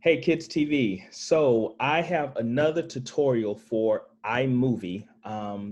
Hey Kids TV. So I have another tutorial for iMovie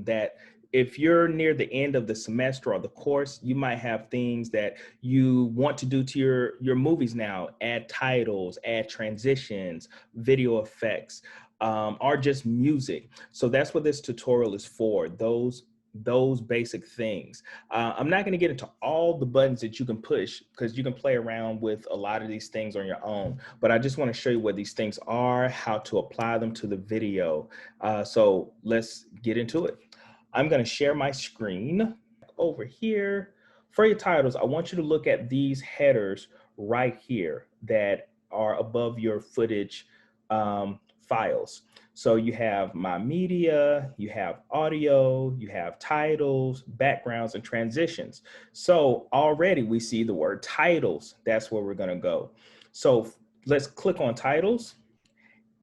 that if you're near the end of the semester or the course, you might have things that you want to do to your movies now, add titles, add transitions, video effects, or just music. So that's what this tutorial is for, those basic things. I'm not going to get into all the buttons that you can push because you can play around with a lot of these things on your own, but I just want to show you what these things are, how to apply them to the video. So let's get into it. I'm going to share my screen over here. For your titles, I want you to look at these headers right here that are above your footage files. So you have my media, you have audio, you have titles, backgrounds, and transitions. So already we see the word titles. That's where we're going to go. So let's click on titles.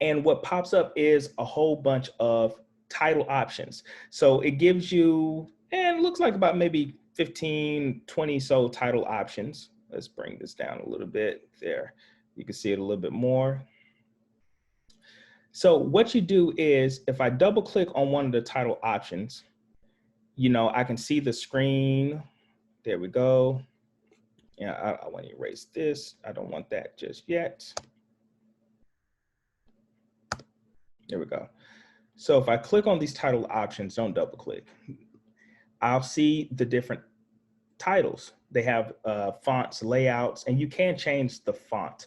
And what pops up is a whole bunch of title options. So it gives you, and it looks like about maybe 15, 20 so title options. Let's bring this down a little bit there. You can see it a little bit more. So what you do is if I double click on one of the title options, I can see the screen. There we go. Yeah, I want to erase this. I don't want that just yet. There we go. So if I click on these title options, don't double click, I'll see the different titles. They have fonts, layouts, and you can change the font.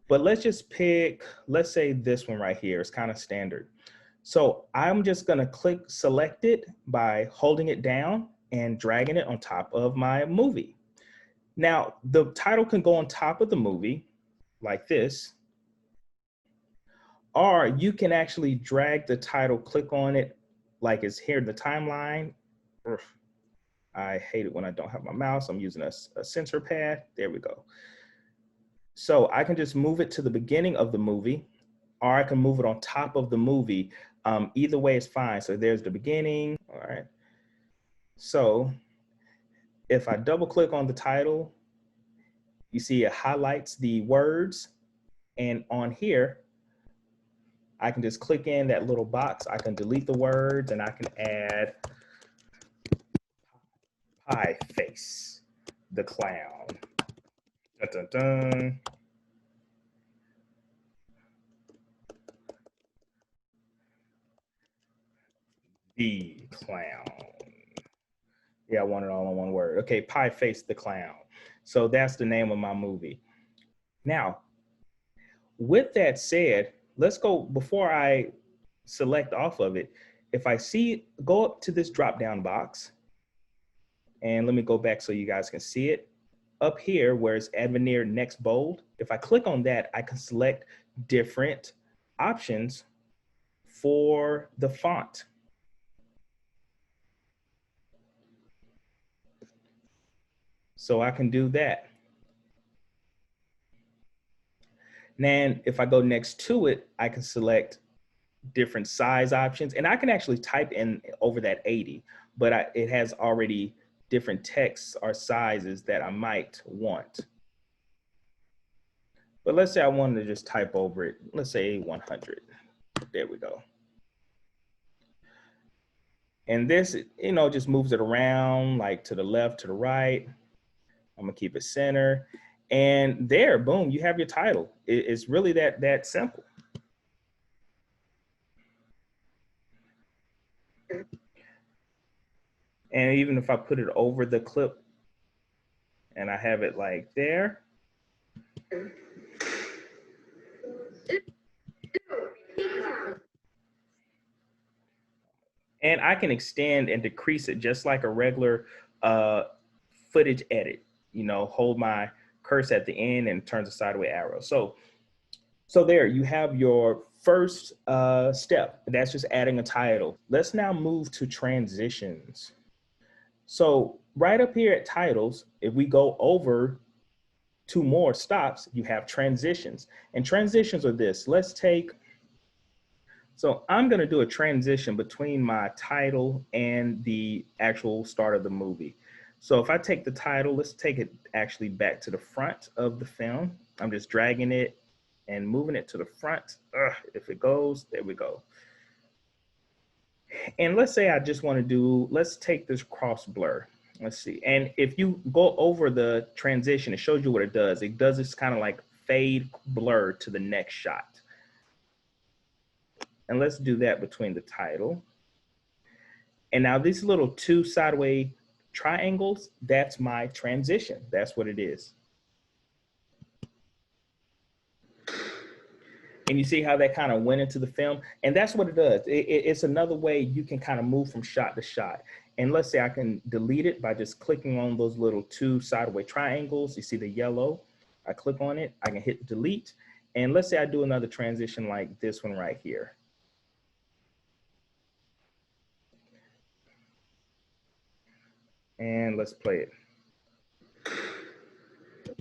But let's just pick, let's say this one right here is kind of standard. So I'm just going to select it by holding it down and dragging it on top of my movie. Now, the title can go on top of the movie like this, or you can actually drag the title, click on it like it's here in the timeline. I hate it when I don't have my mouse. I'm using a sensor pad. There we go. So I can just move it to the beginning of the movie, or I can move it on top of the movie. Either way is fine. So there's the beginning. All right. So if I double click on the title, you see it highlights the words. And on here, I can just click in that little box. I can delete the words and I can add Pie Face the Clown. Dun, dun, dun. The Clown. Yeah, I want it all in one word. Okay, Pie Face the Clown. So that's the name of my movie. Now, with that said, let's go, before I select off of it, if I see, go up to this drop-down box, and let me go back so you guys can see it. Up here where it's Add Veneer Next Bold, if I click on that, I can select different options for the font. So I can do that. Then if I go next to it, I can select different size options, and I can actually type in over that 80, but it has already different texts or sizes that I might want. But let's say I wanted to just type over it. Let's say 100. There we go. And this, just moves it around like to the left, to the right. I'm gonna keep it center. And there, boom, you have your title. It's really that simple. And even if I put it over the clip and I have it like there, and I can extend and decrease it just like a regular footage edit, hold my cursor at the end and turns a sideways arrow. So there you have your first step. That's just adding a title. Let's now move to transitions. So right up here at titles, if we go over 2 more stops, you have transitions. And transitions are this. So I'm going to do a transition between my title and the actual start of the movie. So if I take the title, let's take it actually back to the front of the film. I'm just dragging it and moving it to the front. If it goes, there we go. And let's say I just want to do, let's take this cross blur. Let's see. And if you go over the transition, it shows you what it does. It does this kind of like fade blur to the next shot. And let's do that between the title. And now these little two sideways triangles, that's my transition. That's what it is. And you see how that kind of went into the film? And that's what it does. It's another way you can kind of move from shot to shot. And let's say I can delete it by just clicking on those little two sideways triangles. You see the yellow? I click on it, I can hit delete. And let's say I do another transition like this one right here. And let's play it.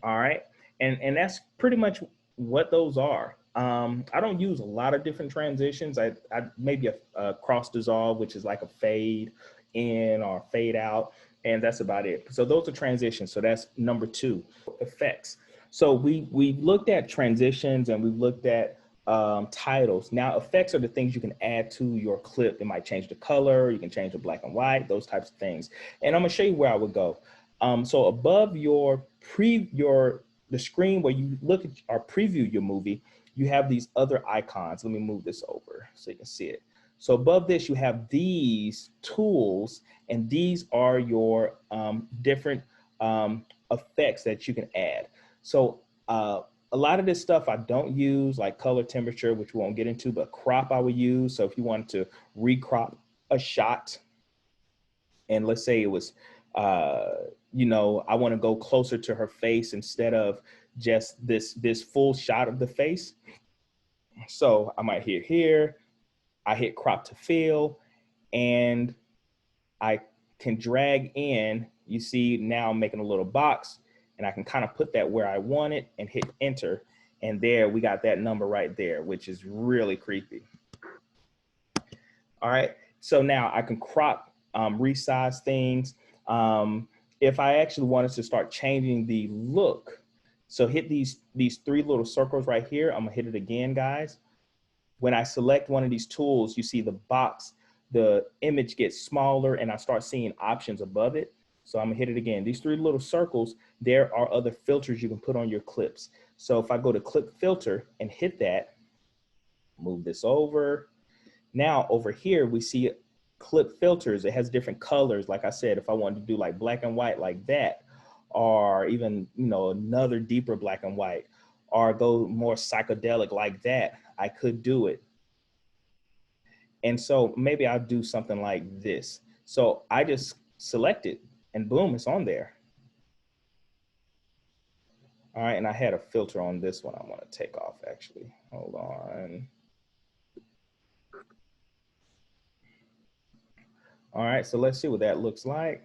All right, and that's pretty much what those are. I don't use a lot of different transitions. I maybe a cross dissolve, which is like a fade in or fade out, and that's about it. So those are transitions. So that's number 2, effects. So we looked at transitions and we've looked at titles. Now effects are the things you can add to your clip. It might change the color, you can change the black and white, those types of things. And I'm gonna show you where I would go. So above the screen where you look at or preview your movie, you have these other icons. Let me move this over so you can see it. So above this, you have these tools, and these are your different effects that you can add. So a lot of this stuff I don't use, like color temperature, which we won't get into, but crop I would use. So if you wanted to recrop a shot, and let's say it was, you know, I want to go closer to her face instead of just this full shot of the face. So I might hit here, I hit crop to fill, and I can drag in. You see now I'm making a little box, and I can kind of put that where I want it and hit enter. And there we got that number right there, which is really creepy. All right, so now I can crop, resize things. If I actually wanted to start changing the look, so hit these 3 little circles right here. I'm gonna hit it again, guys. When I select one of these tools, you see the box, the image gets smaller, and I start seeing options above it. So I'm gonna hit it again. These 3 little circles, there are other filters you can put on your clips. So if I go to clip filter and hit that, move this over. Now over here, we see clip filters. It has different colors. Like I said, if I wanted to do like black and white like that, or even, you know, another deeper black and white, or go more psychedelic like that, I could do it. And so maybe I'll do something like this. So I just select it and boom, it's on there. All right, and I had a filter on this one I want to take off actually. Hold on. All right, so let's see what that looks like.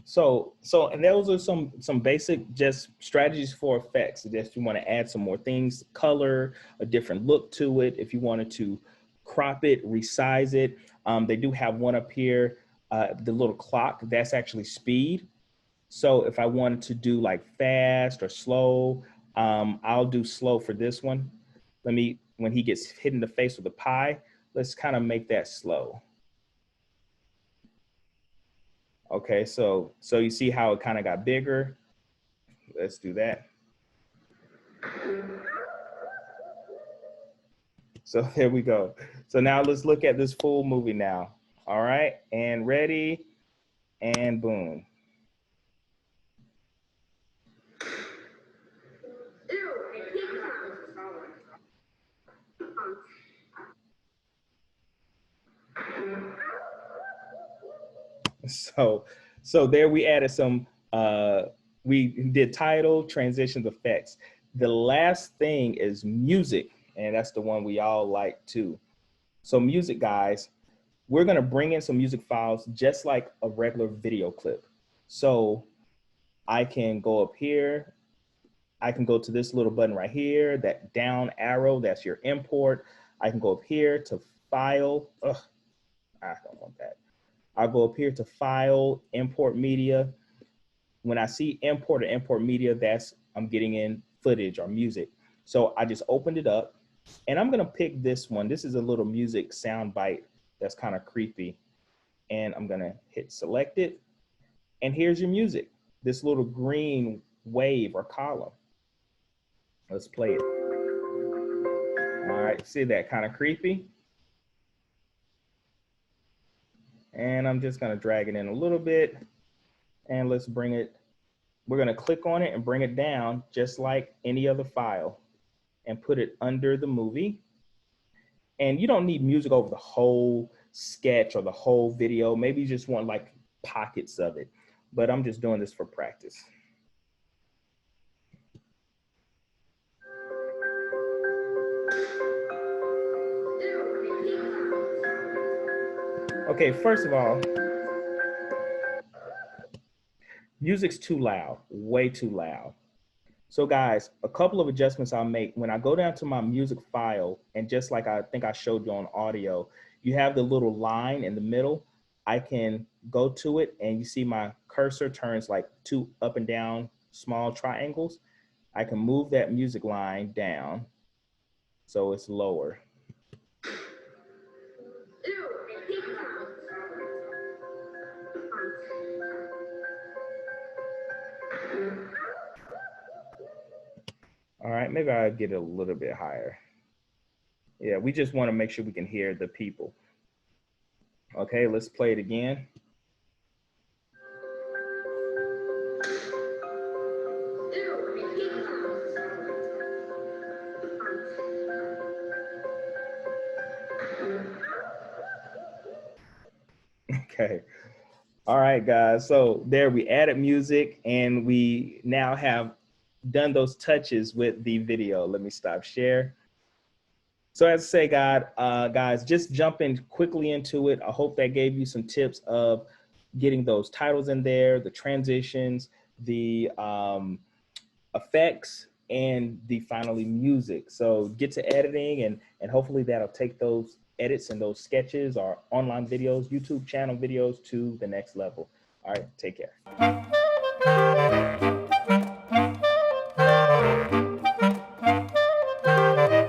So and those are some basic just strategies for effects. If you want to add some more things, color, a different look to it. If you wanted to crop it, resize it. They do have one up here, the little clock, that's actually speed. So if I wanted to do like fast or slow, I'll do slow for this one. When he gets hit in the face with a pie, let's kind of make that slow. Okay, so you see how it kind of got bigger. Let's do that. So there we go. So now let's look at this full movie now. All right, and ready, and boom. So there we added some, we did title, transitions, effects. The last thing is music, and that's the one we all like too. So music, guys, we're gonna bring in some music files just like a regular video clip. So I can go up here, I can go to this little button right here, that down arrow, that's your import. I can go up here to file, ugh, I don't want that. I'll go up here to File, Import Media. When I see import or import media, that's I'm getting in footage or music. So I just opened it up and I'm gonna pick this one. This is a little music sound bite that's kind of creepy. And I'm gonna hit select it. And here's your music, this little green wave or column. Let's play it. All right, see that kind of creepy? And I'm just gonna drag it in a little bit and let's bring it. We're gonna click on it and bring it down just like any other file and put it under the movie. And you don't need music over the whole sketch or the whole video. Maybe you just want like pockets of it, but I'm just doing this for practice. Okay, first of all, music's too loud, way too loud. So guys, a couple of adjustments I'll make. When I go down to my music file, and just like I think I showed you on audio, you have the little line in the middle. I can go to it and you see my cursor turns like two up and down small triangles. I can move that music line down so it's lower. All right, maybe I'll get it a little bit higher. Yeah, we just want to make sure we can hear the people. Okay, let's play it again. Okay. All right, guys. So there we added music and we now have done those touches with the video. Let me stop share. So as I say, guys, just jumping quickly into it. I hope that gave you some tips of getting those titles in there, the transitions, the effects, and the finally music. So get to editing and hopefully that'll take those edits and those sketches or online videos, YouTube channel videos to the next level. All right, take care.